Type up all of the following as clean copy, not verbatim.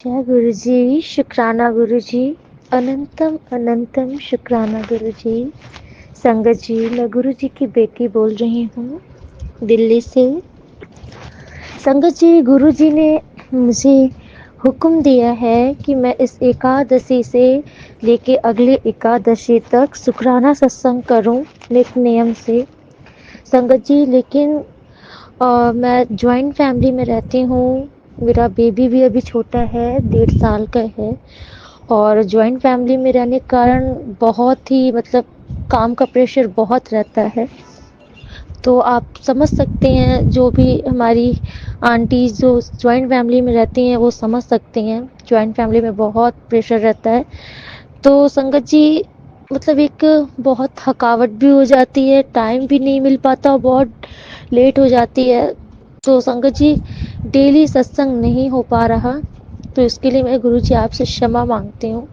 जय गुरु जी, शुक्राना गुरु जी, अनंतम अनंतम शुक्राना गुरु जी। संगत जी, मैं गुरु जी की बेटी बोल रही हूँ दिल्ली से। संगत जी, गुरु जी ने मुझे हुक्म दिया है कि मैं इस एकादशी से लेके अगले एकादशी तक शुक्राना सत्संग करूँ नित नियम से। संगत जी, लेकिन मैं जॉइंट फैमिली में रहती हूँ। मेरा बेबी भी अभी छोटा है, 1.5 साल का है। और जॉइंट फैमिली में रहने के कारण बहुत ही मतलब काम का प्रेशर बहुत रहता है। तो आप समझ सकते हैं, जो भी हमारी आंटी जो जॉइंट फैमिली में रहती हैं वो समझ सकती हैं, जॉइंट फैमिली में बहुत प्रेशर रहता है। तो संगत जी, मतलब एक बहुत थकावट भी हो जाती है, टाइम भी नहीं मिल पाता और बहुत लेट हो जाती है। तो संगत जी, डेली सत्संग नहीं हो पा रहा, तो इसके लिए मैं गुरु जी आपसे क्षमा मांगती हूँ।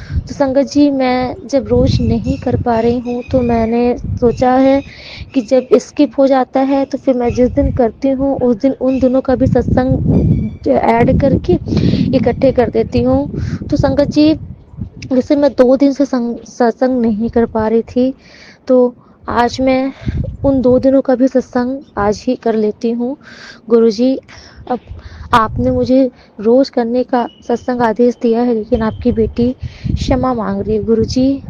तो संगत जी, मैं जब रोज नहीं कर पा रही हूँ तो मैंने सोचा है कि जब स्किप हो जाता है तो फिर मैं जिस दिन करती हूँ उस दिन उन दिनों का भी सत्संग ऐड करके इकट्ठे कर देती हूँ। तो संगत जी, जैसे मैं 2 दिन से सत्संग नहीं कर पा रही थी, तो आज मैं उन 2 दिनों का भी सत्संग आज ही कर लेती हूँ। गुरुजी, अब आपने मुझे रोज करने का सत्संग आदेश दिया है, लेकिन आपकी बेटी क्षमा मांग रही है। गुरुजी,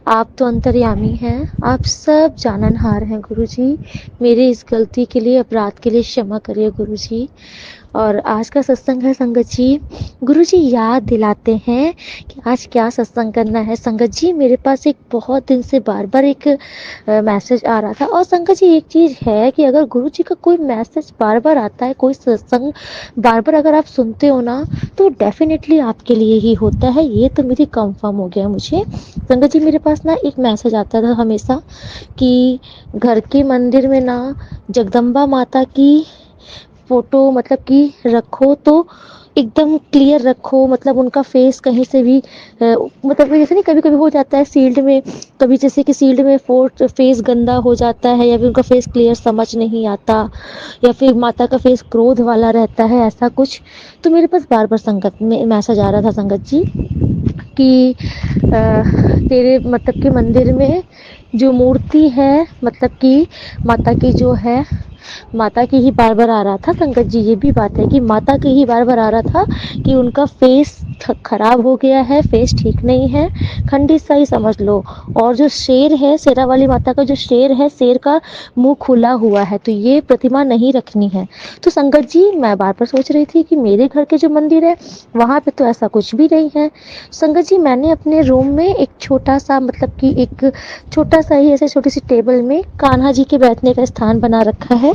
आप तो अंतर्यामी हैं, आप सब जाननहार हैं। गुरुजी, मेरी इस गलती के लिए, अपराध के लिए क्षमा करिए गुरुजी। और आज का सत्संग है संगत जी, गुरुजी याद दिलाते हैं कि आज क्या सत्संग करना है। संगत जी, मेरे पास एक बहुत दिन से बार बार एक मैसेज आ रहा था। और संगत जी, एक चीज है कि अगर गुरु जी का कोई मैसेज बार बार आता है, कोई सत्संग बार बार अगर आप सुनते हो ना, तो डेफिनेटली आपके लिए ही होता है। ये तो मेरी कंफर्म हो गया मुझे। संगत जी, मेरे पास ना एक मैसेज आता था हमेशा कि घर के मंदिर में ना जगदम्बा माता की फोटो मतलब कि रखो तो एकदम क्लियर रखो, मतलब उनका फेस कहीं से भी मतलब जैसे नहीं, कभी कभी हो जाता है सील्ड में, कभी जैसे कि सील्ड में फेस गंदा हो जाता है या फिर उनका फेस क्लियर समझ नहीं आता, या फिर माता का फेस क्रोध वाला रहता है, ऐसा कुछ। तो मेरे पास बार बार संगत में मैसेज आ रहा था संगत जी कि तेरे मतलब कि मंदिर में जो मूर्ति है, मतलब कि माता की जो है, माता की ही बार बार आ रहा था संगत जी। ये भी बात है कि माता की ही बार बार आ रहा था कि उनका फेस खराब हो गया है, फेस ठीक नहीं है, खंडित सा ही समझ लो। और जो शेर है, शेरा वाली माता का जो शेर है, शेर का मुंह खुला हुआ है, तो ये प्रतिमा नहीं रखनी है। तो संगत जी, मैं बार बार सोच रही थी कि मेरे घर के जो मंदिर है वहां पे तो ऐसा कुछ भी नहीं है। संगत जी, मैंने अपने रूम में एक छोटा सा मतलब कि एक छोटा सा ही ऐसे छोटी सी टेबल में कान्हा जी के बैठने का स्थान बना रखा है।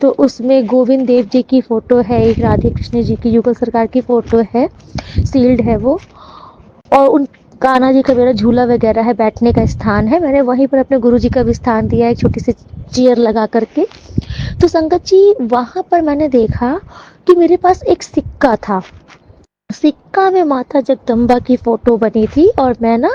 तो उसमें गोविंद देव जी की फोटो है, एक राधे कृष्ण जी की युगल सरकार की फोटो है, सील्ड है वो। और उन कान्हा जी का मेरा झूला वगैरह है, बैठने का स्थान है। मैंने वहीं पर अपने गुरु जी का भी स्थान दिया है, एक छोटी सी चेयर लगा करके। तो संगत जी, वहां पर मैंने देखा कि मेरे पास एक सिक्का था। सिक्का में माता जगदम्बा की फोटो बनी थी और मैं ना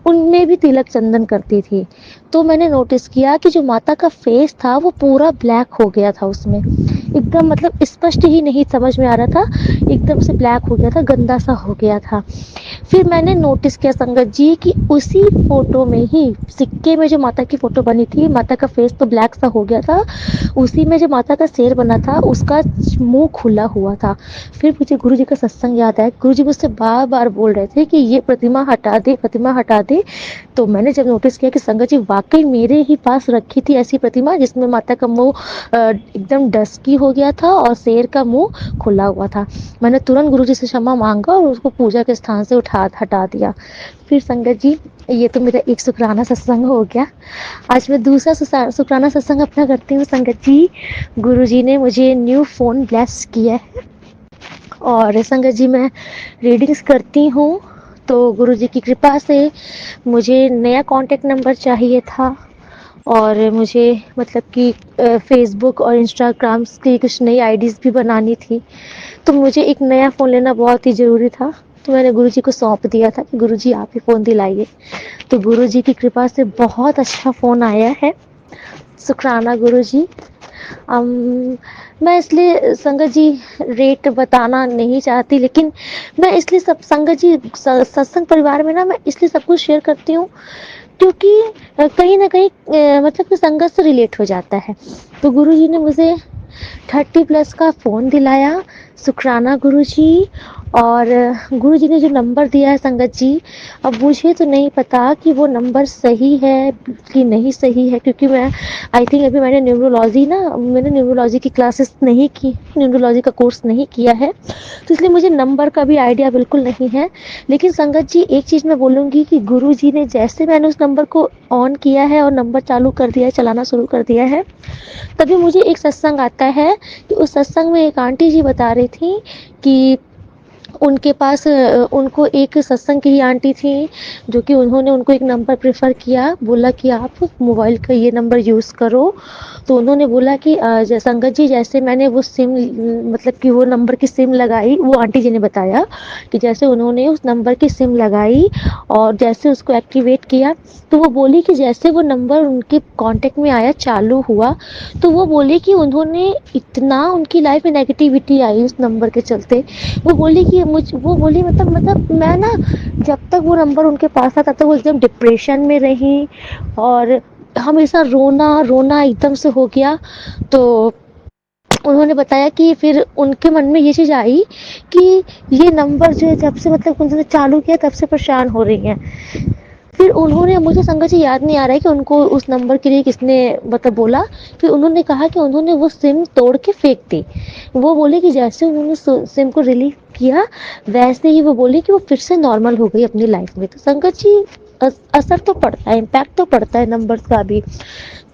उनमें भी तिलक चंदन करती थी। तो मैंने नोटिस किया कि जो माता का फेस था वो पूरा ब्लैक हो गया था, उसमें एकदम मतलब स्पष्ट ही नहीं समझ में आ रहा था, एकदम से ब्लैक हो गया था, गंदा सा हो गया था। फिर मैंने नोटिस किया संगत जी कि उसी फोटो में ही, सिक्के में जो माता की फोटो बनी थी, माता का फेस तो ब्लैक सा हो गया था, उसी में जो माता का शेर बना था उसका मुंह खुला हुआ था। फिर मुझे गुरु जी का सत्संग याद आया। गुरु जी मुझसे बार बार बोल रहे थे कि ये प्रतिमा हटा दे, प्रतिमा हटा दे। तो मैंने जब नोटिस किया कि संगत जी वाकई मेरे ही पास रखी थी ऐसी प्रतिमा जिसमें माता का मुंह एकदम डस्की हो गया था और शेर का मुंह खुला हुआ था, मैंने तुरंत गुरु जी से क्षमा मांगा और उसको पूजा के स्थान से हटा दिया। फिर संगत जी, ये तो मेरा एक शुक्राना सत्संग हो गया। आज मैं दूसरा शुक्राना सत्संग अपना करती हूँ संगत जी। गुरु जी ने मुझे न्यू फोन ब्लेस किया है और संगत जी मैं रीडिंग्स करती हूँ। तो गुरु जी की कृपा से मुझे नया कॉन्टैक्ट नंबर चाहिए था और मुझे मतलब कि फेसबुक और इंस्टाग्राम की कुछ नई आईडीज़ भी बनानी थी। तो मुझे एक नया फ़ोन लेना बहुत ही ज़रूरी था। तो मैंने गुरु जी को सौंप दिया था कि गुरु जी आप ही फ़ोन दिलाइए। तो गुरु जी की कृपा से बहुत अच्छा फ़ोन आया है। शुक्राना गुरु जी। अम, मैं इसलिए संगत जी रेट बताना नहीं चाहती, लेकिन मैं इसलिए सब संगत जी सत्संग परिवार में ना मैं इसलिए सब कुछ शेयर करती हूँ क्योंकि कहीं न कहीं मतलब कि संगत से रिलेट हो जाता है। तो गुरुजी ने मुझे 30 प्लस का फ़ोन दिलाया, शुकराना गुरुजी। और गुरुजी ने जो नंबर दिया है संगत जी, अब मुझे तो नहीं पता कि वो नंबर सही है कि नहीं सही है, क्योंकि मैं आई थिंक अभी मैंने न्यूरोलॉजी की क्लासेस नहीं की, न्यूरोलॉजी का कोर्स नहीं किया है, तो इसलिए मुझे नंबर का भी आइडिया बिल्कुल नहीं है। लेकिन संगत जी एक चीज़ मैं बोलूँगी कि गुरुजी ने जैसे मैंने उस नंबर को ऑन किया है और नंबर चालू कर दिया है, चलाना शुरू कर दिया है, तभी मुझे एक सत्संग आता है कि उस सत्संग में एक आंटी जी बता रही थी कि उनके पास उनको एक सत्संग की ही आंटी थी, जो कि उन्होंने उनको एक नंबर प्रेफ़र किया, बोला कि आप मोबाइल का ये नंबर यूज़ करो। तो उन्होंने बोला कि संगत जी जैसे मैंने वो सिम मतलब कि वो नंबर की सिम लगाई, वो आंटी जी ने बताया कि जैसे उन्होंने उस नंबर की सिम लगाई और जैसे उसको एक्टिवेट किया, तो वो बोली कि जैसे वो नंबर उनके कॉन्टैक्ट में आया, चालू हुआ, तो वो बोली कि उन्होंने इतना उनकी लाइफ़ में नेगेटिविटी आई उस नंबर के चलते। वो बोली कि वो बोली मतलब मैं ना जब तक वो नंबर उनके पास था तब तक वो एकदम डिप्रेशन में रही और हमेशा रोना रोना एकदम से हो गया। तो उन्होंने बताया कि फिर उनके मन में ये चीज़ आई कि ये नंबर जो है जब से मतलब उन्होंने चालू किया तब से परेशान हो रही हैं। फिर उन्होंने, मुझे संगत जी याद नहीं आ रहा है कि उनको उस नंबर के लिए किसने मतलब बोला। फिर उन्होंने कहा कि उन्होंने वो सिम तोड़ के फेंक दी। वो बोले कि जैसे उन्होंने सिम को रिलीव किया, वैसे ही वो बोले कि वो फिर से नॉर्मल हो गई अपनी लाइफ में। तो संगत जी असर तो पड़ता है, इम्पैक्ट तो पड़ता है नंबर्स का भी।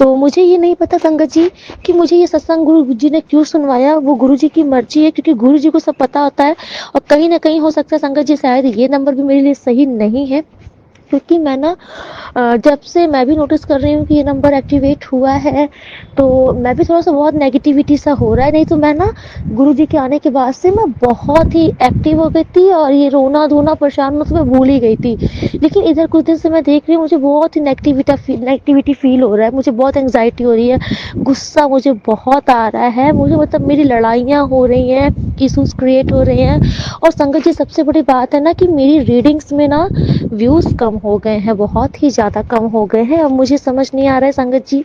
तो मुझे ये नहीं पता संगत जी कि मुझे ये सत्संग गुरु जी ने क्यों सुनवाया, वो गुरु जी की मर्जी है, क्योंकि गुरु जी को सब पता होता है। और कहीं ना कहीं हो सकता है संगत जी शायद ये नंबर भी मेरे लिए सही नहीं है, क्योंकि मैं ना जब से मैं भी नोटिस कर रही हूँ कि ये नंबर एक्टिवेट हुआ है, तो मैं भी थोड़ा-सा बहुत नेगेटिविटी सा हो रहा है। नहीं तो मैं ना गुरुजी के आने के बाद से मैं बहुत ही एक्टिव हो गई थी और ये रोना-धोना, परेशान होना तो मैं भूल ही गई थी। लेकिन इधर कुछ दिन से मैं देख रही हूँ मुझे बहुत ही नेगेटिविटी फ़ील हो रहा है, मुझे बहुत एंग्ज़ायटी हो रही है, गुस्सा मुझे बहुत आ रहा है, मुझे मतलब मेरी लड़ाइयाँ हो रही हैं, इश्यूज़ क्रिएट हो रहे हैं। और संगत जी सबसे बड़ी बात है ना कि मेरी रीडिंग्स में ना व्यूज़ कम हो गए हैं, बहुत ही ज़्यादा कम हो गए हैं। अब मुझे समझ नहीं आ रहा है संगत जी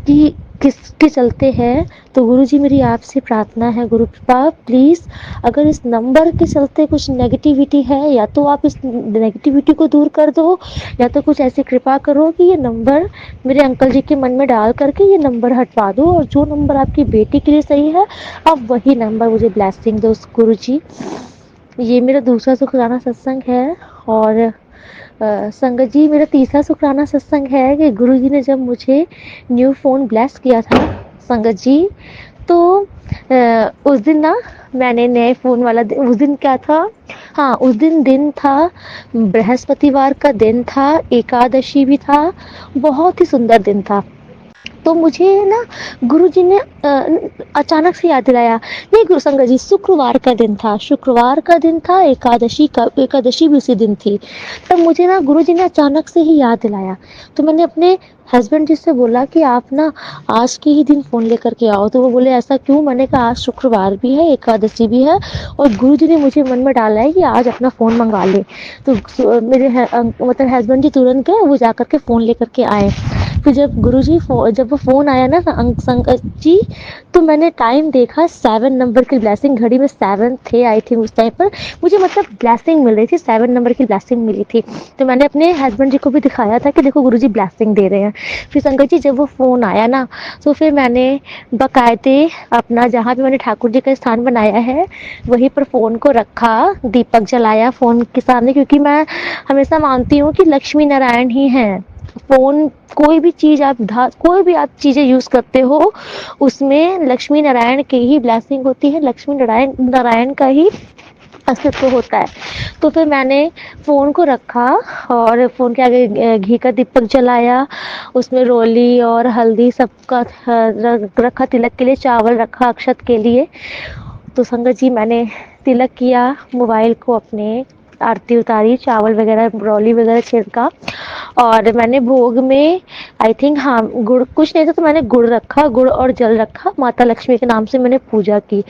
कि किसके चलते हैं। तो गुरुजी मेरी आपसे प्रार्थना है, गुरु कृपा प्लीज़, अगर इस नंबर के चलते कुछ नेगेटिविटी है, या तो आप इस नेगेटिविटी को दूर कर दो, या तो कुछ ऐसी कृपा करो कि ये नंबर मेरे अंकल जी के मन में डाल करके ये नंबर हटवा दो, और जो नंबर आपकी बेटी के लिए सही है आप वही नंबर मुझे ब्लेसिंग दो गुरुजी। ये मेरा दूसरा शुक्राना सत्संग है। और संगत जी मेरा तीसरा शुक्राना सत्संग है कि गुरुजी ने जब मुझे न्यू फ़ोन ब्लेस किया था संगत जी, तो उस दिन ना मैंने नए फ़ोन वाला उस दिन क्या था, हाँ उस दिन था बृहस्पतिवार का दिन था, एकादशी भी था, बहुत ही सुंदर दिन था। तो मुझे ना गुरुजी ने अचानक से याद दिलाया, नहीं गुरु संगत जी शुक्रवार का दिन था, शुक्रवार का दिन था, एकादशी भी उसी दिन थी। तब मुझे ना गुरुजी ने अचानक से ही याद दिलाया। तो मैंने अपने हस्बैंड जी से बोला कि आप ना आज के ही दिन फ़ोन लेकर के आओ। तो वो बोले ऐसा क्यों? मैंने कहा आज शुक्रवार भी है, एकादशी भी है, और गुरुजी ने मुझे मन में डाला है कि आज अपना फ़ोन मंगवा ले। तो मेरे मतलब हस्बैंड जी तुरंत गए, वो जा कर के फ़ोन लेकर के आए। फिर जब वो फ़ोन आया ना संकट जी, तो मैंने टाइम देखा, 7 नंबर की ब्लेसिंग घड़ी में 7 थे आई थिंक उस टाइम पर। मुझे मतलब ब्लेसिंग मिल रही थी, 7 नंबर की ब्लेसिंग मिली थी। तो मैंने अपने हस्बैंड जी को भी दिखाया था कि देखो गुरुजी ब्लेसिंग दे रहे हैं। फिर संकट जी जब वो फ़ोन आया ना, तो फिर मैंने बाकायदे अपना जहाँ पे मैंने ठाकुर जी का स्थान बनाया है वहीं पर फ़ोन को रखा, दीपक जलाया फ़ोन के सामने, क्योंकि मैं हमेशा मानती हूँ कि लक्ष्मी नारायण ही हैं। फ़ोन कोई भी चीज़ कोई भी आप चीज़ें यूज़ करते हो उसमें लक्ष्मी नारायण की ही ब्लेसिंग होती है, लक्ष्मी नारायण नारायण का ही अस्तित्व होता है। तो फिर मैंने फ़ोन को रखा और फ़ोन के आगे घी का दीपक जलाया, उसमें रोली और हल्दी सबका रखा, तिलक के लिए चावल रखा अक्षत के लिए। तो संगत जी मैंने तिलक किया, मोबाइल को अपने आरती उतारी, चावल वगैरह रोली वगैरह छिड़का, और मैंने भोग में आई थिंक हाँ गुड़ कुछ नहीं था, तो मैंने गुड़ रखा, गुड़ और जल रखा, माता लक्ष्मी के नाम से मैंने पूजा की।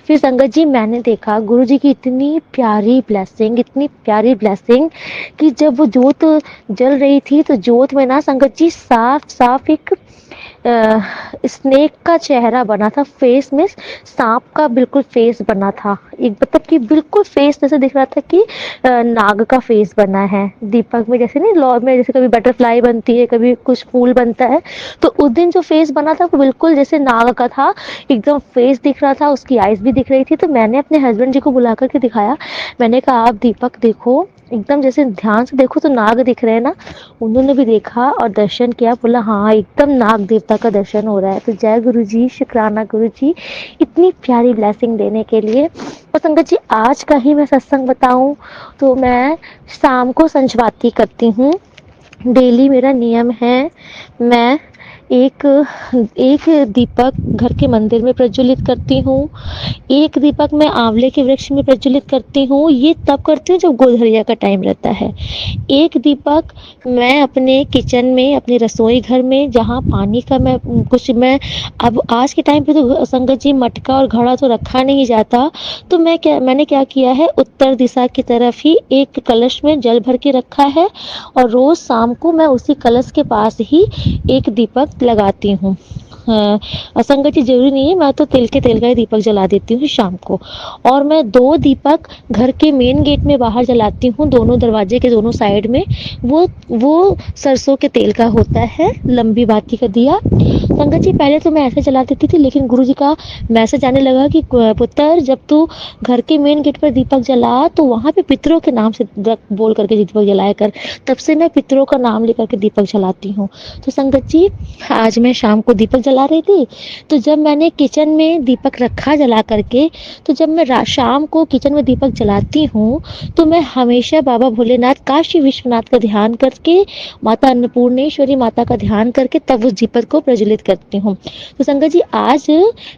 फिर संगत जी मैंने देखा गुरु जी की इतनी प्यारी ब्लेसिंग, इतनी प्यारी ब्लेसिंग कि जब वो जोत जल रही थी तो जोत में ना संगत जी साफ साफ एक स्नेक का चेहरा बना था, फेस में सांप का बिल्कुल फेस बना था, एक मतलब कि बिल्कुल फेस जैसे दिख रहा था कि नाग का फेस बना है दीपक में, जैसे नहीं लॉ में जैसे कभी बटरफ्लाई बनती है, कभी कुछ फूल बनता है, तो उस दिन जो फेस बना था वो बिल्कुल जैसे नाग का था, एकदम फेस दिख रहा था, उसकी आईज भी दिख रही थी। तो मैंने अपने हस्बैंड जी को बुला करके दिखाया, मैंने कहा आप दीपक देखो, एकदम जैसे ध्यान से देखो तो नाग दिख रहे हैं ना। उन्होंने भी देखा और दर्शन किया, बोला हाँ एकदम नाग देवता का दर्शन हो रहा है। तो जय गुरु जी, शुक्राना गुरु जी इतनी प्यारी ब्लेसिंग देने के लिए। और संगत जी आज का ही मैं सत्संग बताऊं तो मैं शाम को संझवाती करती हूँ, डेली मेरा नियम है। मैं एक एक दीपक घर के मंदिर में प्रज्वलित करती हूँ, एक दीपक मैं आंवले के वृक्ष में प्रज्वलित करती हूँ, ये तब करती हूँ जब गोधरिया का टाइम रहता है। एक दीपक मैं अपने किचन में, अपने रसोई घर में, जहाँ पानी का मैं अब आज के टाइम पे तो संगत जी मटका और घड़ा तो रखा नहीं जाता, तो मैंने क्या किया है, उत्तर दिशा की तरफ ही एक कलश में जल भर के रखा है और रोज शाम को मैं उसी कलश के पास ही एक दीपक लगाती हूँ। संगत जी जरूरी नहीं है, मैं तो तिल का ही दीपक जला देती हूँ शाम को। और मैं 2 दीपक घर के मेन गेट में बाहर जलाती हूँ, दोनों दरवाजे के दोनों साइड में। वो सरसों के तेल का होता है, लंबी बाती का दिया। संगत जी पहले तो मैं ऐसे जला देती थी, लेकिन गुरु जी का मैसेज आने लगा कि पुत्र जब तू घर के मेन गेट पर दीपक जला तो वहां पे पितरों के नाम से बोल करके दीपक जलाया कर। तब से मैं पितरों का नाम लेकर के दीपक जलाती हूँ। तो संगत जी आज मैं शाम को दीपक जला रही थी, तो जब मैंने किचन में दीपक रखा जला करके, तो जब मैं शाम को किचन में दीपक जलाती हूँ तो मैं हमेशा बाबा भोलेनाथ, काशी विश्वनाथ का ध्यान करके, माता अन्नपूर्णेश्वरी माता का ध्यान करके तब उस दीपक को प्रज्वलित करती हूँ। तो संगत जी आज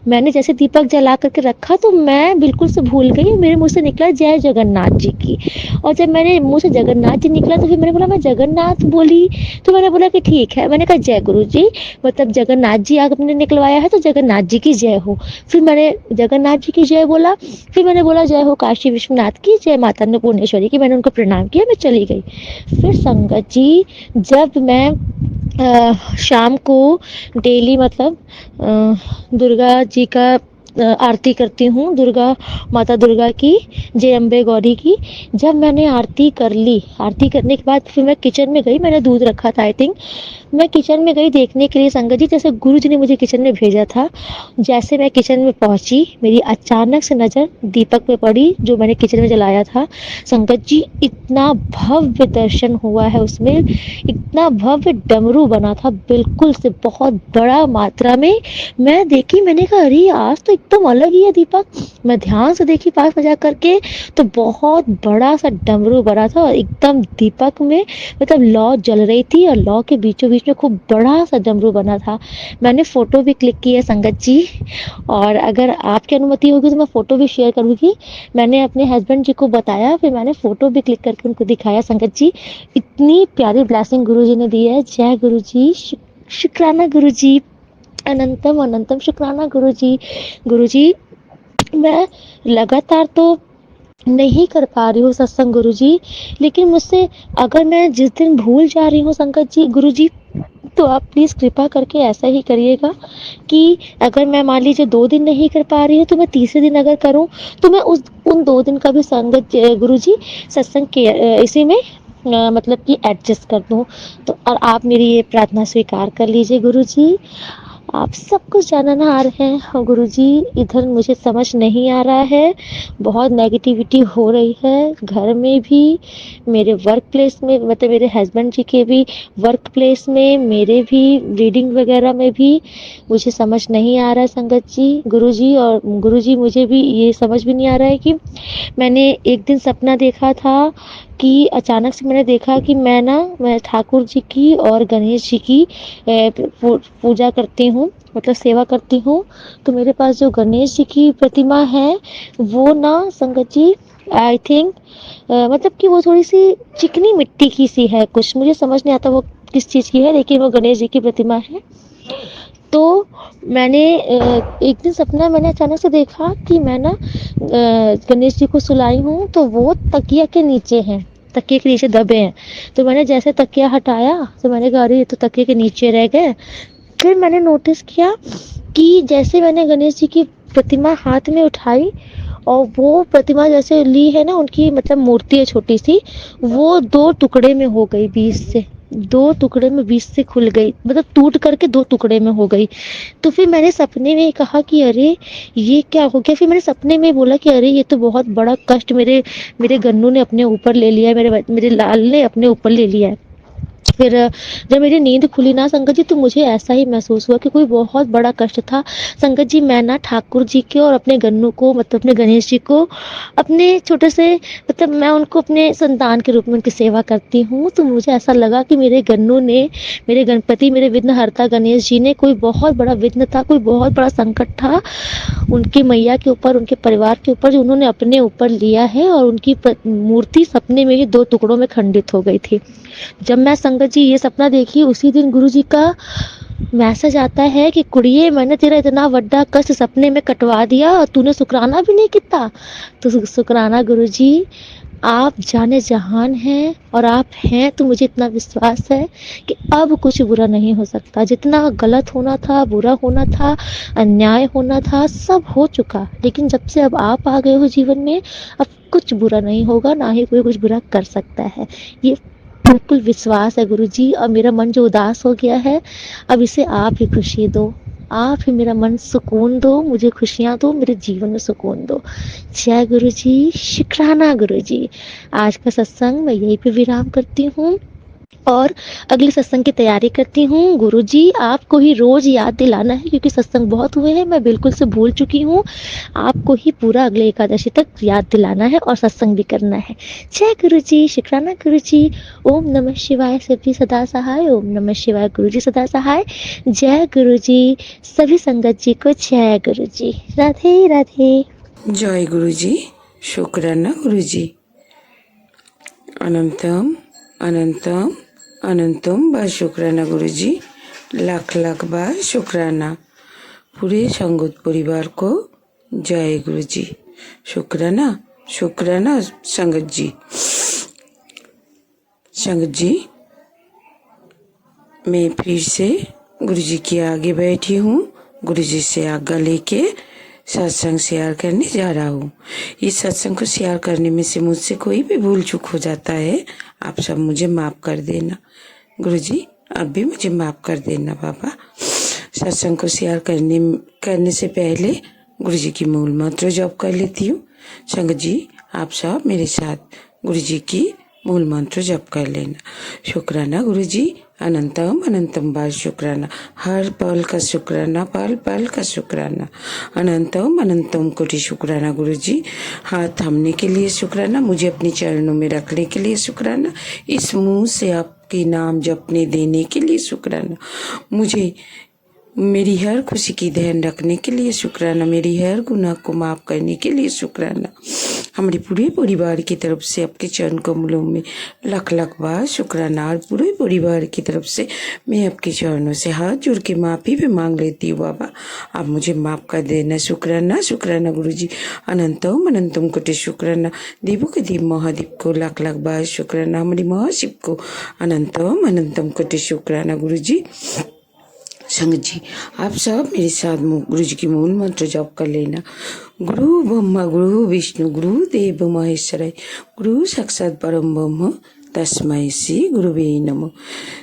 मैंने जैसे दीपक जला करके रखा तो मैं बिल्कुल से भूल गई, मेरे मुंह से निकला जय जगन्नाथ जी की। और जब मैंने मुंह से जगन्नाथ जी निकला तो फिर मैंने बोला मैं जगन्नाथ बोली, तो मैंने बोला कि ठीक है, मैंने कहा जय गुरु जी, मतलब जगन्नाथ जी आपने निकलवाया है तो जगन्नाथ जी की जय हो। फिर मैंने जगन्नाथ जी की जय बोला, फिर मैंने बोला जय हो काशी विश्वनाथ की, जय माता अन्नपूर्णेश्वरी की, मैंने उनको प्रणाम किया, मैं चली गई। फिर संगत जी जब मैं शाम को डेली मतलब दुर्गा जी का आरती करती हूँ, दुर्गा माता दुर्गा की, जय अम्बे गौरी की। जब मैंने आरती कर ली, आरती करने के बाद फिर मैं किचन में गई, मैंने दूध रखा था आई थिंक, मैं किचन में गई देखने के लिए संगत जी, जैसे गुरु जी ने मुझे किचन में भेजा था। जैसे मैं किचन में पहुंची, मेरी अचानक से नज़र दीपक पे पड़ी जो मैंने किचन में जलाया था। संगत जी इतना भव्य दर्शन हुआ है उसमें, इतना भव्य डमरू बना था, बिल्कुल से बहुत बड़ा मात्रा में। मैं देखी, मैंने कहा अरे आज तो एकदम अलग ही है दीपक। मैं ध्यान से देखी पास में जा करके तो बहुत बड़ा सा डमरू बना था और एकदम दीपक में मतलब लौ जल रही थी और लौ के बीचों बीच में खूब बड़ा सा डमरू बना था। मैंने फोटो भी क्लिक की है संगत जी, और अगर आपकी अनुमति होगी तो मैं फोटो भी शेयर करूंगी। मैंने अपने हस्बैंड जी को बताया, फिर मैंने फोटो भी क्लिक करके उनको दिखाया। संगत जी इतनी प्यारी ब्लेसिंग गुरु जी ने दी है। जय गुरु जी, शुक्राना गुरु जी, अनंतम अनंतम शुक्राना गुरु जी। गुरु जी मैं लगातार तो नहीं कर पा रही हूँ सत्संग गुरु जी, लेकिन मुझसे अगर मैं जिस दिन भूल जा रही हूँ संगत जी गुरु जी, तो आप प्लीज़ कृपा करके ऐसा ही करिएगा कि अगर मैं मान लीजिए 2 दिन नहीं कर पा रही हूँ तो मैं तीसरे दिन अगर करूँ तो मैं उन 2 दिन का भी संगत गुरु जी सत्संग के इसी में मतलब कि एडजस्ट कर दूँ। तो और आप मेरी ये प्रार्थना स्वीकार कर लीजिए गुरु जी। आप सब कुछ जानना आ रहे हैं गुरुजी, इधर मुझे समझ नहीं आ रहा है, बहुत नेगेटिविटी हो रही है घर में भी, मेरे वर्क प्लेस में, मतलब मेरे हस्बैंड जी के भी वर्क प्लेस में, मेरे भी रीडिंग वगैरह में भी मुझे समझ नहीं आ रहा है संगत जी गुरुजी। और गुरुजी मुझे भी ये समझ भी नहीं आ रहा है कि मैंने एक दिन सपना देखा था कि अचानक से मैंने देखा कि मैं ठाकुर जी की और गणेश जी की पूजा करती हूँ, मतलब सेवा करती हूँ। तो मेरे पास जो गणेश जी की प्रतिमा है वो ना संगत जी आई थिंक मतलब कि वो थोड़ी सी चिकनी मिट्टी की सी है, कुछ मुझे समझ नहीं आता वो किस चीज़ की है, लेकिन वो गणेश जी की प्रतिमा है। तो मैंने एक दिन सपना मैंने अचानक से देखा कि मैं ना गणेश जी को सुलाई हूँ, तो वो तकिया के नीचे हैं, तकिए के नीचे दबे हैं। तो मैंने जैसे तकिया हटाया तो मैंने कहा अरे ये तो तकिए के नीचे रह गए। फिर मैंने नोटिस किया कि जैसे मैंने गणेश जी की प्रतिमा हाथ में उठाई और वो प्रतिमा जैसे ली है ना, उनकी मतलब मूर्ति है छोटी सी, वो दो टुकड़े में हो गई, बीच से दो टुकड़े में बीच से खुल गई, मतलब टूट करके दो टुकड़े में हो गई। तो फिर मैंने सपने में कहा कि अरे ये क्या हो गया। फिर मैंने सपने में बोला कि अरे ये तो बहुत बड़ा कष्ट मेरे मेरे गन्नू ने अपने ऊपर ले लिया है, मेरे लाल ने अपने ऊपर ले लिया है। फिर जब मेरी नींद खुली ना संगत जी, तो मुझे ऐसा ही महसूस हुआ कि कोई बहुत बड़ा कष्ट था। संगत जी मैं ना ठाकुर जी के और अपने गन्नू को, मतलब अपने गणेश जी को, अपने छोटे से, मतलब मैं उनको अपने संतान के रूप में उनकी सेवा करती हूँ। तो मुझे ऐसा लगा कि मेरे गन्नू ने, मेरे गणपति, मेरे विघ्नहर्ता गणेश जी ने कोई बहुत बड़ा विघ्न था, कोई बहुत बड़ा संकट था उनकी मैया के ऊपर, उनके परिवार के ऊपर, जो उन्होंने अपने ऊपर लिया है, और उनकी मूर्ति सपने में ही दो टुकड़ों में खंडित हो गई थी। जब मैं संगत जी ये सपना देखी, उसी दिन गुरु जी का मैसेज आता है कि कुड़िए मैंने तेरा इतना बड़ा कष्ट सपने में कटवा दिया और तूने शुक्राना भी नहीं किया। तो शुक्राना गुरु जी, आप जाने जहान हैं और आप हैं, तो मुझे इतना विश्वास है कि अब कुछ बुरा नहीं हो सकता। जितना गलत होना था, बुरा होना था, अन्याय होना था, सब हो चुका। लेकिन जब से अब आप आ गए हो जीवन में, अब कुछ बुरा नहीं होगा, ना ही कोई कुछ बुरा कर सकता है। ये बिल्कुल विश्वास है गुरु जी। और मेरा मन जो उदास हो गया है, अब इसे आप ही खुशी दो, आप ही मेरा मन सुकून दो, मुझे खुशियाँ दो, मेरे जीवन में सुकून दो। जय गुरु जी, शुक्राना गुरु जी। आज का सत्संग मैं यहीं पे विराम करती हूँ और अगले सत्संग की तैयारी करती हूँ। गुरु जी आपको ही रोज याद दिलाना है, क्योंकि सत्संग बहुत हुए हैं, मैं बिल्कुल से भूल चुकी हूँ। आपको ही पूरा अगले एकादशी तक याद दिलाना है और सत्संग भी करना है। जय गुरु जी, शुक्राना गुरु जी। ओम नमः शिवाय, शिव जी सदा सहाय। ओम नमः शिवाय, गुरु जी सदा सहाय। जय गुरु जी। सभी संगत जी को जय गुरु जी। राधे राधे। जय गुरु जी। शुक्राना गुरु जी। अनंतम अनंतम अनंतम बार शुक्राना गुरु जी। लाख लाख बार शुक्राना। पूरे संगत परिवार को जय गुरु जी। शुक्राना शुक्राना संगत जी। संगत जी, मैं फिर से गुरु जी के आगे बैठी हूँ। गुरु जी से आज्ञा लेके सत्संग शेयर करने जा रहा हूँ। इस सत्संग को शेयर करने में से मुझसे कोई भी भूल चूक हो जाता है, आप सब मुझे माफ कर देना। गुरु जी आप भी मुझे माफ कर देना बाबा। सत्संग को शेयर करने से पहले गुरु जी की मूल मंत्र जप कर लेती हूँ। संगत जी आप सब मेरे साथ गुरु जी की मूल मंत्र जप कर लेना। शुक्राना गुरु जी। अनंतम अनंतम बार शुक्राना। हर पल का शुक्राना, पल पल का शुक्राना। अनंतम अनंतम कोटि शुक्राना गुरु जी। हाथ थामने के लिए शुक्राना, मुझे अपने चरणों में रखने के लिए शुक्राना, इस मुंह से आपके नाम जपने देने के लिए शुक्राना, मुझे मेरी हर खुशी की ध्यान रखने के लिए शुक्राना, मेरी हर गुनाह को माफ करने के लिए शुक्राना। हमारे पूरे परिवार की तरफ से आपके चरण कमलों में लाख लाख बार शुक्राना। और पूरे परिवार की तरफ से मैं आपके चरणों से हाथ जोड़ के माफ़ी भी मांग लेती हूँ बाबा, आप मुझे माफ़ कर देना। शुक्राना शुक्राना गुरु जी। अनंतम अनंतम कोटि शुक्राना। देवों के देव महादेव को लाख लाख बार शुक्राना, हमारी महाशिव को अनंतम अनंतम कोटि शुक्राना गुरु जी। संगत जी आप सब मेरे साथ गुरु जी की मूल मंत्र जप कर लेना। गुरु ब्रह्मा गुरु विष्णु गुरु देव महेश्वराय, गुरु साक्षात परम ब्रह्म तस्मै श्री गुरुवे नमः।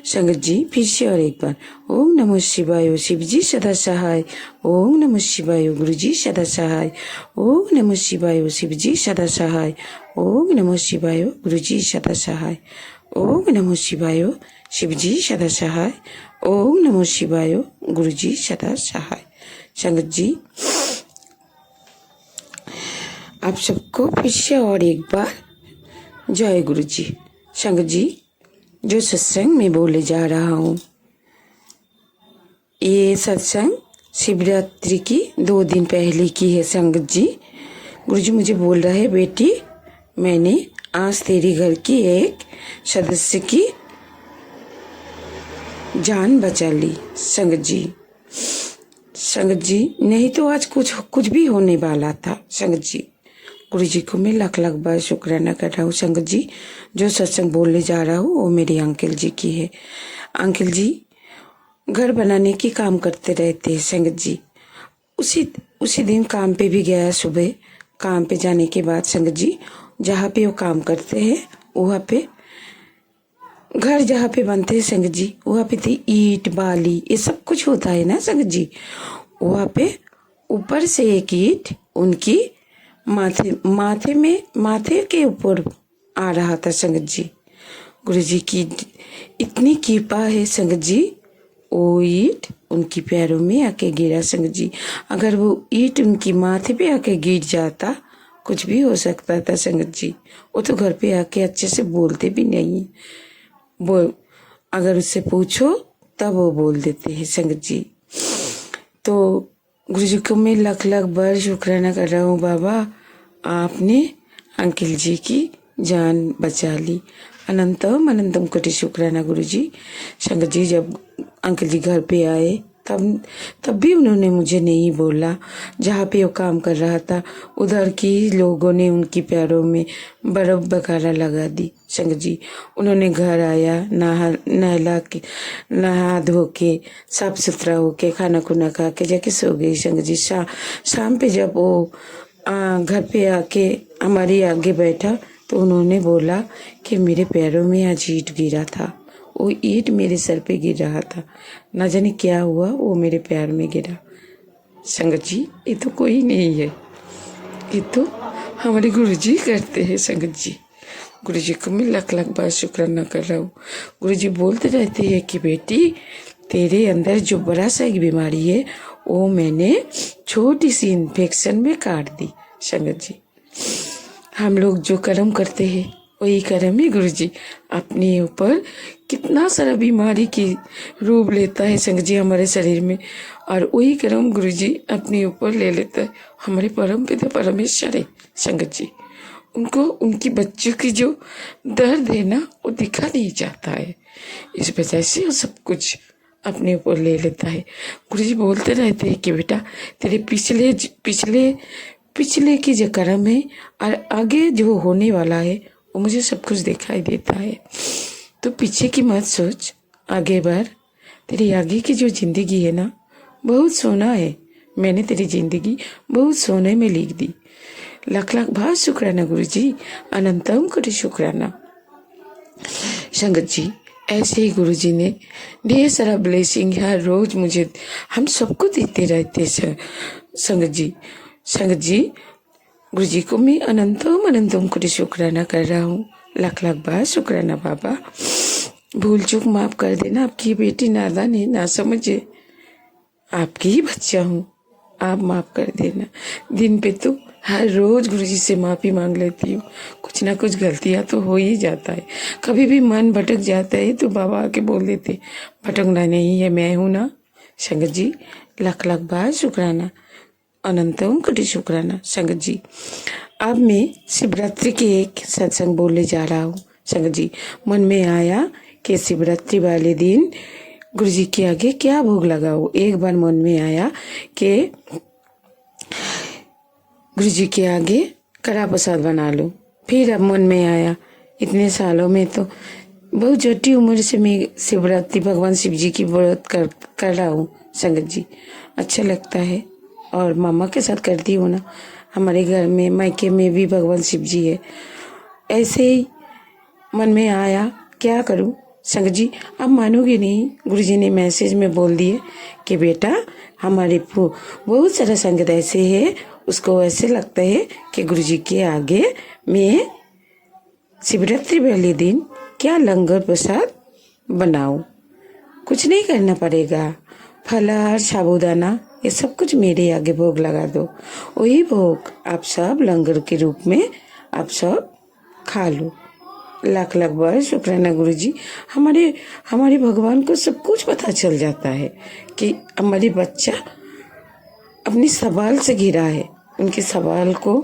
संगत जी फिर से और एक बार ओम नमः शिवाय, शिव जी सदा सहाय। ओम नमः शिवाय, गुरु जी सदा सहाय। ओम नमः शिवाय, शिव जी सदा सहाय। ओम नमः शिवाय, गुरु जी सदा सहाय। ओम नमः शिवाय, शिव जी सदा सहाय। ओम नमः शिवाय, गुरु जी सदा सहाय। संगत जी आप सबको फिर से और एक बार जय गुरु जी। संगत जी जो सत्संग में बोले जा रहा हूँ, ये सत्संग शिवरात्रि की 2 दिन पहले की है। संगत जी गुरु जी मुझे बोल रहे बेटी मैंने आज तेरे घर की एक सदस्य की जान बचा ली संगत जी। संगत जी, नहीं तो आज कुछ भी होने वाला था संगत जी। गुरु जी को मैं लाख लाख बार शुक्राना कर रहा हूँ संगत जी। जो सत्संग बोलने जा रहा हूँ वो मेरे अंकल जी की है। अंकल जी घर बनाने की काम करते रहते हैं संगत जी। उसी दिन काम पे भी गया सुबह। काम पे जाने के बाद संगत जी जहाँ पे वो काम करते हैं वहाँ पे घर जहाँ पे बनते हैं संगत जी, वहाँ पे थी ईंट बाली ये सब कुछ होता है ना संगत जी। वहाँ पे ऊपर से एक ईंट उनकी माथे के ऊपर आ रहा था संगत जी। गुरु जी की इतनी कृपा है संगत जी, वो ईंट उनकी पैरों में आके गिरा संगत जी। अगर वो ईंट उनकी माथे पे आके गिर जाता कुछ भी हो सकता था संगत जी। वो तो घर पे आके अच्छे से बोलते भी नहीं, वो अगर उससे पूछो तब वो बोल देते हैं संगत जी। तो गुरु जी को मैं लाख लाख बार शुक्राना कर रहा हूँ बाबा, आपने अंकल जी की जान बचा ली। अनंतम अनंतम कोटि शुक्राना गुरु जी। संगत जी जब अंकल जी घर पे आए तब भी उन्होंने मुझे नहीं बोला। जहाँ पे वो काम कर रहा था उधर की लोगों ने उनकी पैरों में बर्फ वगैरह लगा दी संगत जी। उन्होंने घर आया नहा धो के साफ सुथरा होके खाना खुना खा के जाके सो गई संगत जी। शाम पे जब वो घर पे आके हमारे आगे बैठा तो उन्होंने बोला कि मेरे पैरों में आज ईंट गिरा था। वो ईंट मेरे सर पे गिर रहा था, ना जाने क्या हुआ वो मेरे पैर में गिरा। संगत जी ये तो कोई नहीं है, ये तो हमारे गुरु जी करते हैं संगत जी। गुरु जी को मैं लाख लाख बार शुक्राना कर रहा हूँ। गुरु जी बोलते रहते हैं कि बेटी तेरे अंदर जो बड़ा सा एक बीमारी है वो मैंने छोटी सी इन्फेक्शन में काट दी संगत जी। हम लोग जो कर्म करते हैं वही कर्म ही गुरु जी अपने ऊपर कितना सारा बीमारी की रूप लेता है संगत जी हमारे शरीर में, और वही कर्म गुरु जी अपने ऊपर ले लेता है। हमारे परम पिता परमेश्वर है संगत जी, उनको उनकी बच्चों की जो दर्द है ना वो दिखा नहीं जाता है, इस वजह से वो सब कुछ अपने ऊपर ले लेता है। गुरु जी बोलते रहते हैं कि बेटा तेरे पिछले पिछले पिछले की जो कर्म है और आगे जो होने वाला है वो मुझे सब कुछ दिखाई देता है। तो पीछे की मत सोच, आगे बढ़। तेरी आगे की जो जिंदगी है ना बहुत सोना है, मैंने तेरी जिंदगी बहुत सोने में लिख दी। लाख लाख बार शुक्राना गुरु जी, अनंतम कोटि शुक्राना संगत जी। ऐसे ही गुरु जी ने ढेर सारा ब्लेसिंग हर रोज मुझे हम सबको देते रहते संगत जी। संगत जी गुरु जी को मैं अनंतम कोटि शुक्राना कर रहा हूँ। लाख लाख बार शुक्राना बाबा। भूल चूक माफ कर देना, आपकी बेटी नादान है, ना समझे, आपकी ही बच्चा हूँ, आप माफ कर देना। दिन पे तो हर रोज गुरु जी से माफी मांग लेती हूँ, कुछ ना कुछ गलतियाँ तो हो ही जाता है। कभी भी मन भटक जाता है तो बाबा आके बोल देते भटकना नहीं है, मैं हूँ ना। संगत जी लाख लाख बार शुक्राना, अनंतम कोटि शुक्राना संगत जी। अब मैं शिवरात्रि के एक सत्संग बोलने जा रहा हूँ संगत जी। मन में आया कि शिवरात्रि वाले दिन गुरु जी के आगे क्या भोग लगाओ। एक बार मन में आया कि गुरु जी के आगे कड़ा प्रसाद बना लो। फिर अब मन में आया इतने सालों में तो बहुत छोटी उम्र से मैं शिवरात्रि भगवान शिव जी की व्रत कर रहा हूँ संगत जी, अच्छा लगता है। और मामा के साथ करती हूँ ना, हमारे घर में मायके में भी भगवान शिव जी है। ऐसे ही मन में आया क्या करूं संगत जी। आप मानोगे नहीं, गुरुजी ने मैसेज में बोल दिए कि बेटा हमारे बहुत सारा संगत ऐसे है, उसको ऐसे लगता है कि गुरुजी के आगे मैं शिवरात्रि वाले दिन क्या लंगर प्रसाद बनाऊं। कुछ नहीं करना पड़ेगा, फलाहार साबूदाना ये सब कुछ मेरे आगे भोग लगा दो, वही भोग आप सब लंगर के रूप में आप सब खा लो। लाख लाख बार शुक्राना गुरु जी। हमारे भगवान को सब कुछ पता चल जाता है कि हमारी बच्चा अपनी सवाल से घिरा है। उनके सवाल को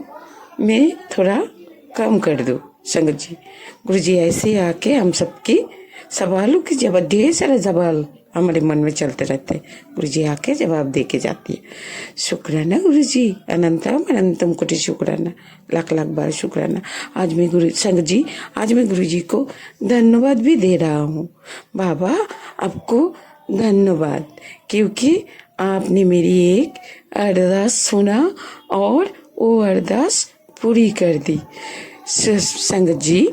मैं थोड़ा कम कर दो संगत जी। गुरुजी ऐसे आके हम सबकी सवालों की जवाब, ढेर सारे सवाल हमारे मन में चलते रहते हैं, गुरुजी आके जवाब दे के जाती है। शुक्राना गुरुजी, अनंतम अनंतम कोटि शुक्राना, लाख लाख बार शुक्राना। आज मैं संगत जी, आज मैं गुरुजी को धन्यवाद भी दे रहा हूँ। बाबा आपको धन्यवाद, क्योंकि आपने मेरी एक अरदास सुना और वो अरदास पूरी कर दी। संगत जी,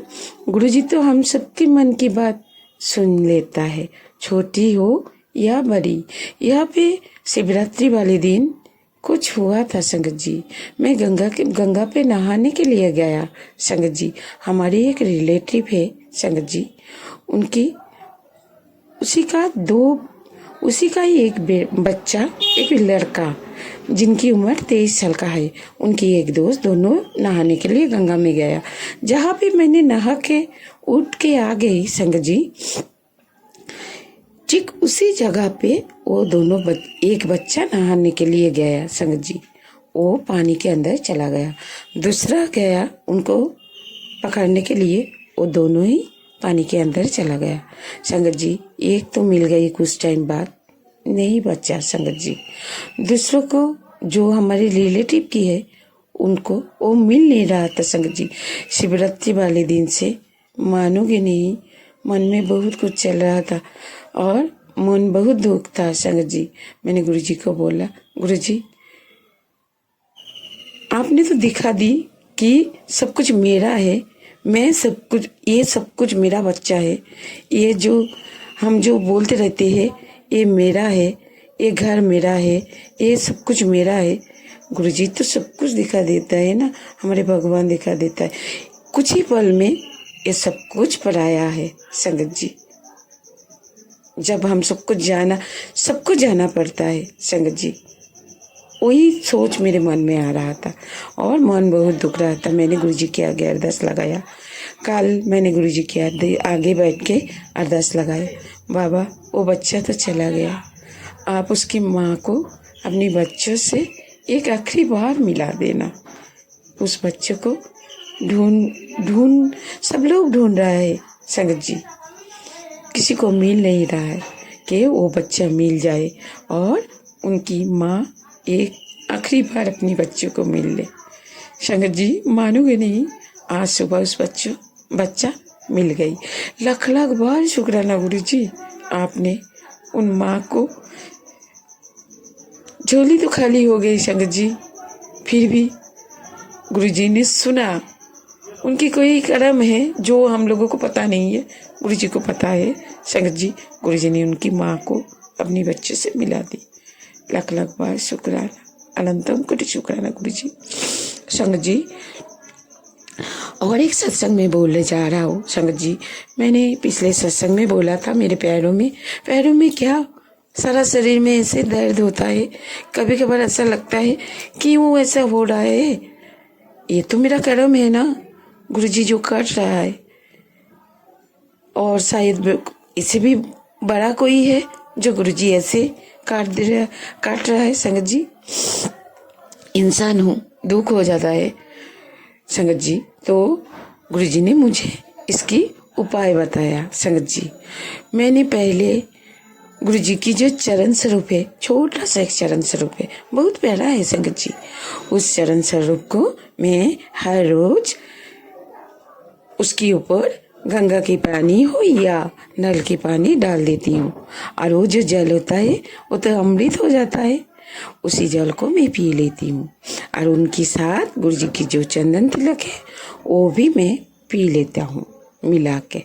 गुरुजी तो हम सबके मन की बात सुन लेता है, छोटी हो या बड़ी। यहाँ पे शिवरात्रि वाले दिन कुछ हुआ था संगत जी। मैं गंगा पे नहाने के लिए गया संगत जी। हमारी एक रिलेटिव है संगत जी, उनकी उसी का ही एक बच्चा, एक लड़का जिनकी उम्र 23 साल का है, उनकी एक दोस्त, दोनों नहाने के लिए गंगा में गया। जहाँ पे मैंने नहा के उठ के आ गई संगत जी, ठीक उसी जगह पे वो दोनों एक बच्चा नहाने के लिए गया संगत जी, वो पानी के अंदर चला गया। दूसरा गया उनको पकड़ने के लिए, वो दोनों ही पानी के अंदर चला गया संगत जी। एक तो मिल गई कुछ टाइम बाद, नहीं बचा संगत जी। दूसरों को जो हमारे रिलेटिव की है, उनको वो मिल नहीं रहा था संगत जी। शिवरात्रि वाले दिन से मानोगे नहीं, मन में बहुत कुछ चल रहा था और मन बहुत दुख था संगत जी। मैंने गुरुजी को बोला, गुरुजी आपने तो दिखा दी कि सब कुछ मेरा है, मैं सब कुछ, ये सब कुछ मेरा बच्चा है, ये जो हम जो बोलते रहते हैं ये मेरा है, ये घर मेरा है, ये सब कुछ मेरा है। गुरुजी तो सब कुछ दिखा देता है ना, हमारे भगवान दिखा देता है। कुछ ही पल में ये सब कुछ पराया है संगत जी। जब हम सबको जाना पड़ता है संगत जी। वही सोच मेरे मन में आ रहा था और मन बहुत दुख रहा था। मैंने गुरुजी के आगे अरदास लगाया। कल मैंने गुरुजी के आगे बैठ के अरदास लगाया, बाबा वो बच्चा तो चला गया, आप उसकी माँ को अपने बच्चों से एक आखिरी बार मिला देना। उस बच्चे को ढूंढ सब लोग ढूंढ रहा है संगत जी, किसी को मिल नहीं रहा है कि वो बच्चा मिल जाए और उनकी माँ एक आखिरी बार अपनी बच्चों को मिल ले। संगत जी मानोगे नहीं, आज सुबह उस बच्चा मिल गई। लाख लाख बार शुक्राना गुरुजी, आपने उन माँ को, झोली तो खाली हो गई संगत जी, फिर भी गुरुजी ने सुना। उनकी कोई कर्म है जो हम लोगों को पता नहीं है, गुरुजी को पता है संगत जी। गुरुजी ने उनकी माँ को अपनी बच्चे से मिला दी। लाख लाख बार शुक्राना, अनंतम कोटि शुक्राना गुरुजी। संगत जी और एक सत्संग में बोलने जा रहा हूँ संगत जी। मैंने पिछले सत्संग में बोला था, मेरे पैरों में क्या सारा शरीर में ऐसे दर्द होता है, कभी कभार ऐसा लगता है क्यों ऐसा हो रहा है। ये तो मेरा कर्म है ना, गुरुजी जो काट रहा है, और शायद इससे भी बड़ा कोई है जो गुरुजी ऐसे काट रहा है संगत जी। इंसान हूँ, दुख हो जाता है संगत जी। तो गुरुजी ने मुझे इसकी उपाय बताया संगत जी। मैंने पहले गुरुजी की जो चरण स्वरूप है, छोटा सा एक चरण स्वरूप है, बहुत प्यारा है संगत जी। उस चरण स्वरूप को मैं हर रोज उसके ऊपर गंगा की पानी हो या नल की पानी डाल देती हूँ, और वो जो जल होता है वो तो अमृत हो जाता है, उसी जल को मैं पी लेती हूँ। और उनके साथ गुरुजी की जो चंदन तिलक है वो भी मैं पी लेता हूँ मिला के।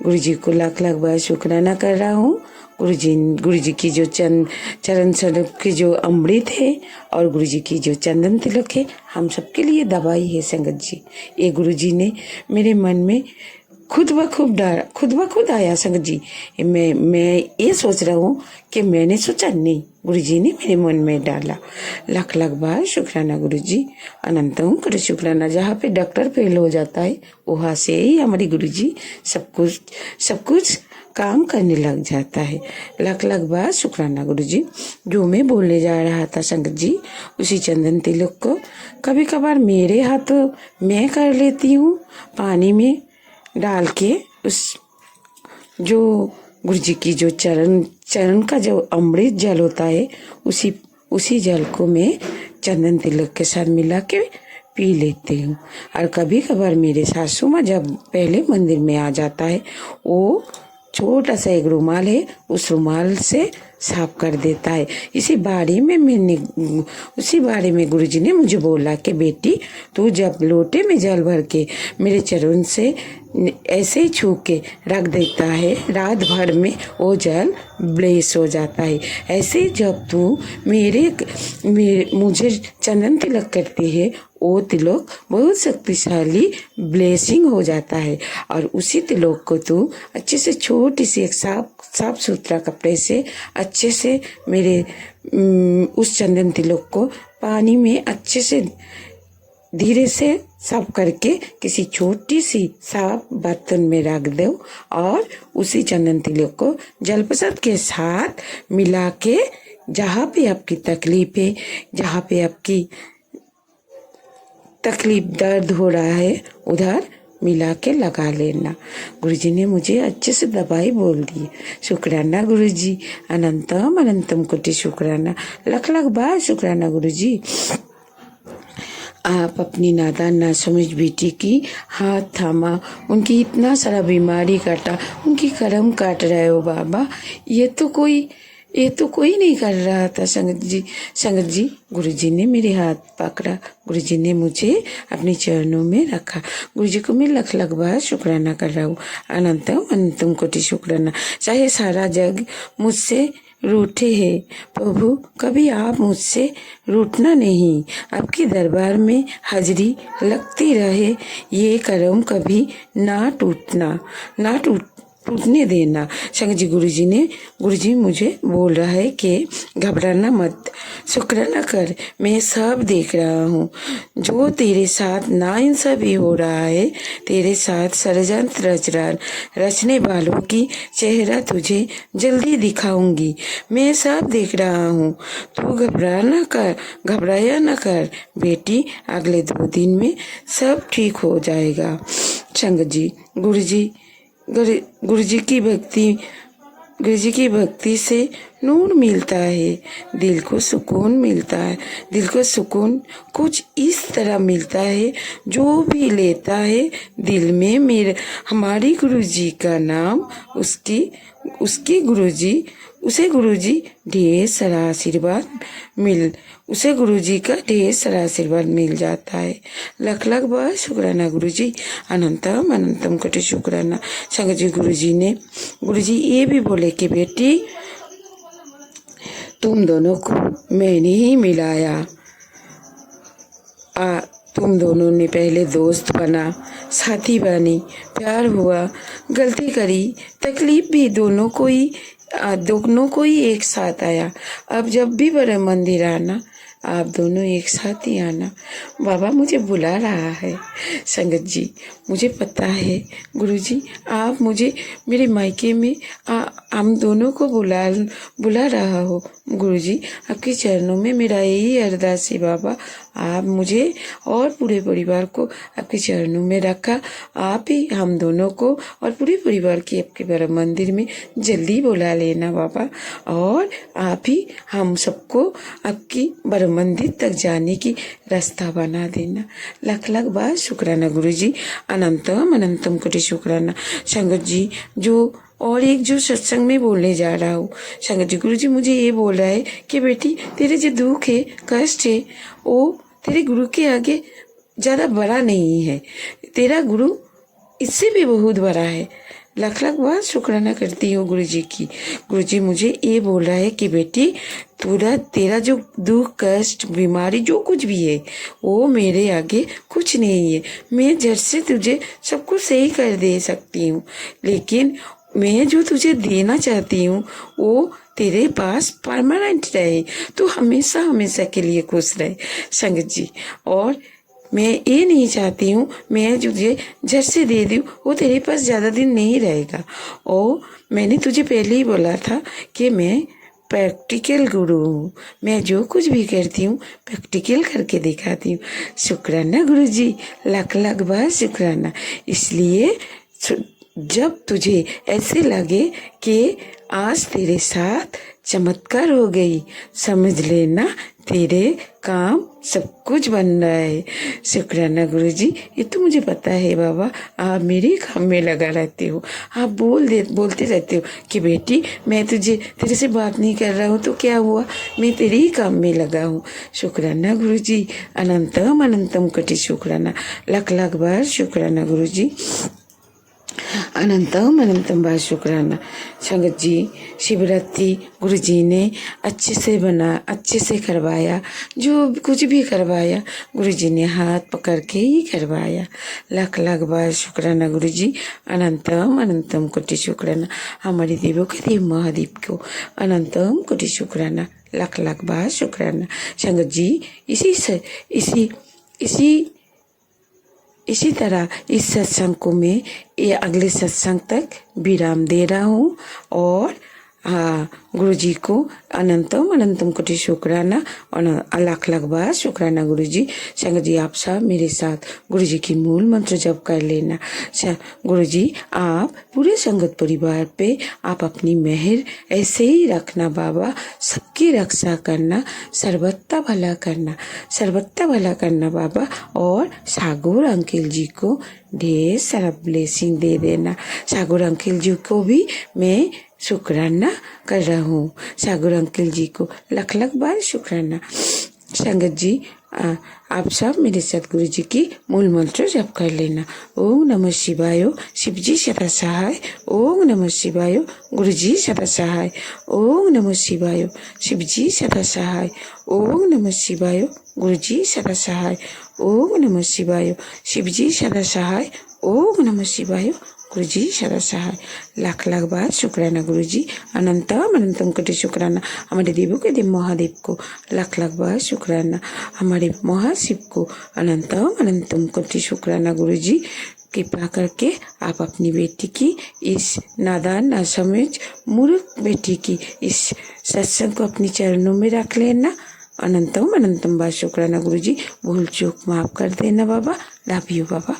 गुरुजी को लाख लाख बार शुक्राना कर रहा हूँ। गुरुजी की जो चरण स्वरूप की जो अमृत है और गुरुजी की जो चंदन तिलक है, हम सबके लिए दवाई है संगत जी। ये गुरुजी ने मेरे मन में खुद ब खुद आया संगत जी। मैं ये सोच रहा हूँ कि मैंने सोचा नहीं, गुरुजी ने मेरे मन में डाला। लाख लाख बार शुक्राना गुरुजी, अनंतम कोटि शुक्राना। जहाँ पे डॉक्टर फेल हो जाता है वहाँ से ही हमारी गुरुजी सब कुछ काम करने लग जाता है। लख लख बार शुक्राना गुरुजी। जो मैं बोलने जा रहा था संगत जी, उसी चंदन तिलक को कभी कभार मेरे हाथों मैं कर लेती हूँ, पानी में डाल के उस जो गुरुजी की जो चरण का जो अमृत जल होता है, उसी जल को मैं चंदन तिलक के साथ मिला के पी लेती हूँ। और कभी कभार मेरे सासू माँ जब पहले मंदिर में आ जाता है, वो छोटा सा एक रुमाल है, उस रुमाल से साफ कर देता है। उसी बारे में गुरुजी ने मुझे बोला कि बेटी, तू जब लोटे में जल भर के मेरे चरण से ऐसे ही छू के रख देता है, रात भर में वो जल ब्लेस हो जाता है। ऐसे जब तू मुझे चंदन तिलक करती है, वो तिलक बहुत शक्तिशाली ब्लेसिंग हो जाता है। और उसी तिलक को तू अच्छे से छोटी सी एक साफ सुथरा कपड़े से अच्छे से मेरे उस चंदन तिलक को पानी में अच्छे से धीरे से साफ करके किसी छोटी सी साफ बर्तन में रख दो और उसी चंदन तिलक को जलप्रसाद के साथ मिला के जहाँ पे आपकी तकलीफ है, जहाँ पे आपकी तकलीफ दर्द हो रहा है, उधर मिला के लगा लेना। गुरुजी ने मुझे अच्छे से दवाई बोल दी। शुक्राना गुरुजी, अनंतम अनंतम कोटि शुक्राना, लख लख बार शुक्राना गुरुजी। आप अपनी नादान ना समझ बेटी की हाथ थामा, उनकी इतना सारा बीमारी काटा, उनकी करम काट रहे हो बाबा। ये तो कोई नहीं कर रहा था संगत जी। गुरुजी ने मेरे हाथ पकड़ा, गुरुजी ने मुझे अपने चरणों में रखा। गुरुजी को मैं लख लख बार शुक्राना कर रहा हूँ। अनंतम अनंतम कोटि शुक्राना। चाहे सारा जग मुझसे रूठे है, प्रभु कभी आप मुझसे रूठना नहीं। आपके दरबार में हाजिरी लगती रहे, ये करम कभी ना टूटने देना। संगत जी, गुरुजी मुझे बोल रहा है कि घबराना मत, शुक्राना कर, मैं सब देख रहा हूँ। जो तेरे साथ नाइंसाफी हो रहा है, तेरे साथ षड्यंत्र रचने वालों की चेहरा तुझे जल्दी दिखाऊंगी। मैं सब देख रहा हूँ, तू घबराया न कर बेटी, अगले 2 दिन में सब ठीक हो जाएगा। संगत जी, गुरुजी की भक्ति से नूर मिलता है, दिल को सुकून मिलता है। दिल को सुकून कुछ इस तरह मिलता है, जो भी लेता है दिल में हमारी गुरुजी का नाम, उसे गुरुजी ढेर सारा आशीर्वाद मिल जाता है। लख लख बार शुक्राना गुरुजी, अनंतम अनंतम कोटि शुक्राना। संगत जी, गुरुजी ये भी बोले कि बेटी, तुम दोनों को मैंने ही मिलाया। तुम दोनों ने पहले दोस्त बना, साथी बनी, प्यार हुआ, गलती करी, तकलीफ भी दोनों को ही एक साथ आया। अब जब भी बड़ा मंदिर आना, आप दोनों एक साथ ही आना। बाबा मुझे बुला रहा है। संगत जी, मुझे पता है गुरुजी, आप मुझे मेरे मायके में हम दोनों को बुला रहा हो। गुरुजी, आपके चरणों में मेरा यही अरदास है बाबा, आप मुझे और पूरे परिवार को आपके चरणों में रखा। आप ही हम दोनों को और पूरे परिवार की आपके बड़ा मंदिर में जल्दी बुला लेना बाबा, और आप ही हम सबको आपकी बड़ा मंदिर तक जाने की रास्ता बना देना। लख लख बार शुक्राना गुरुजी, अनंतम अनंतम कोटि शुक्राना। संगत जी, जो सत्संग में बोलने जा रहा हूँ, संगत जी, गुरुजी मुझे ये बोल रहा है कि बेटी, तेरे जो दुख है, कष्ट है, वो तेरे गुरु के आगे ज़्यादा बड़ा नहीं है। तेरा गुरु इससे भी बहुत बड़ा है। लख लख बार शुक्राना करती हूँ गुरुजी की। गुरुजी मुझे ये बोल रहा है कि बेटी, तेरा जो दुख कष्ट बीमारी जो कुछ भी है, वो मेरे आगे कुछ नहीं है। मैं झट से तुझे सब कुछ सही कर दे सकती हूँ, लेकिन मैं जो तुझे देना चाहती हूँ वो तेरे पास परमानेंट रहे, तो हमेशा हमेशा के लिए खुश रहे। संगत जी, और मैं ये नहीं चाहती हूँ मैं तुझे झट से दे दूँ, वो तेरे पास ज़्यादा दिन नहीं रहेगा। और मैंने तुझे पहले ही बोला था कि मैं प्रैक्टिकल गुरु हूँ, मैं जो कुछ भी करती हूँ प्रैक्टिकल करके दिखाती हूँ। शुक्राना गुरुजी, लाख लाख बार शुक्राना। इसलिए जब तुझे ऐसे लगे कि आज तेरे साथ चमत्कार हो गई, समझ लेना तेरे काम सब कुछ बन रहा है। शुक्राना गुरुजी, ये तो मुझे पता है बाबा, आप मेरे काम में लगा रहते हो। आप बोलते रहते हो कि बेटी मैं तेरे से बात नहीं कर रहा हूँ तो क्या हुआ, मैं तेरे ही काम में लगा हूँ। शुक्राना गुरुजी, अनंतम अनंतम कोटि शुक्राना, लाख लाख बार शुक्राना गुरुजी, अनंतम अनंतम बार शुक्राना। संगत जी, शिवरात्रि गुरुजी ने अच्छे से करवाया, जो कुछ भी करवाया गुरुजी ने हाथ पकड़ के ही करवाया। लाख लाख बार शुक्राना गुरुजी, अनंतम अनंतम कोटि शुक्राना। हमारे देवों के देव महादेव को अनंतम कोटि शुक्राना, लाख लाख बार शुक्राना। संगत जी, इसी तरह इस सत्संग को मैं ये अगले सत्संग तक विराम दे रहा हूँ। और गुरुजी को अनंतम अनंतम कोटि शुक्राना और लाख लाख बार शुक्राना गुरुजी। संगत जी, आप सब मेरे साथ गुरुजी की मूल मंत्र जप कर लेना। गुरुजी, आप पूरे संगत परिवार पे आप अपनी मेहर ऐसे ही रखना बाबा, सबकी रक्षा करना, सर्वत्र भला करना बाबा। और सागुर अंकल जी को ढेर सारा ब्लेसिंग दे देना। सागुर अंकल जी को भी मैं शुक्राना कर रहा हूँ। सागुर अंकल जी को लाख लाख बार शुक्राना। संगत जी, आप सब मेरे साथ गुरु जी की मूल मंत्र जप कर लेना। ओम नमः शिवाय, शिव जी सदा सहाय। ओम नमः शिवाय, गुरु जी सदा सहाय। ओम नमः शिवाय, शिव जी सदा सहाय। ओम नमः शिवाय, गुरु जी सदा सहाय। ओम नमः शिवाय, शिव जी सदा सहाय। ओम नमः शिवाय, गुरु जी सदा सहाय। लाख लाख बार शुक्राना गुरु जी, अनंतम अनंतम कोटि शुक्राना। हमारे देवों के देव महादेव को लाख लाख बार शुक्राना। हमारे महाशिव को अनंतम अनंतम कोटि शुक्राना गुरु जी। कृपा करके आप अपनी बेटी की, इस नादान ना समझ मूर्ख बेटी की इस सत्संग को अपने चरणों में रख लेना। अनंतम अनंतम बार शुक्राना गुरु जी। भूल चूक माफ कर देना बाबा। Love you Baba.